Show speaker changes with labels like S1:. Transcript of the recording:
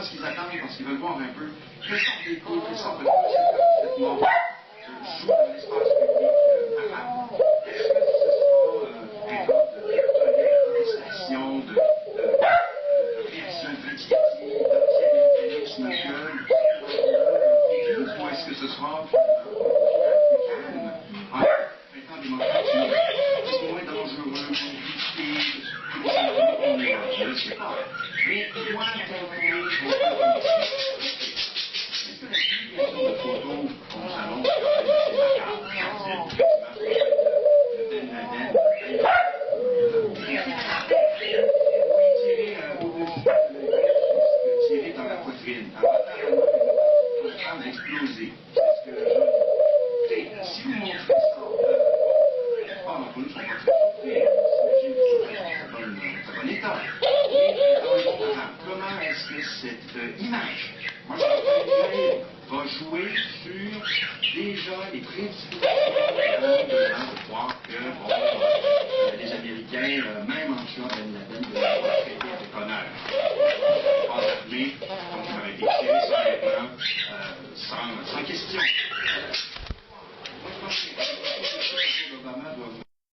S1: ce qu'ils attendent, parce qu'ils veulent voir un peu quelle sorte d'écho, quelle sorte de conséquence cette mort joue dans l'espace public arabe. Est-ce que ce sera un genre de protestation, de réaction d'inquiétude, d'anti-américanisme jeune, ou est-ce que ce sera calme, en étant démocratique, moins dangereux, je ne sais pas. Mais moi, de photos qu'on s'annonce tirer dans la poitrine. En exploser. Si vous montrez ça, pas d'entre nous sont pas très surpris. S'imagine que c'est un bon état. Mais dans le monde arabe, comment est-ce que cette image, moi je pense que va jouer sur déjà les prédispositions de gens de croire que bon, les Américains, même en tuant Ben Laden, de la traiter avec honneur. Pas armés, donc ils auraient été tirés sur un plan sans question.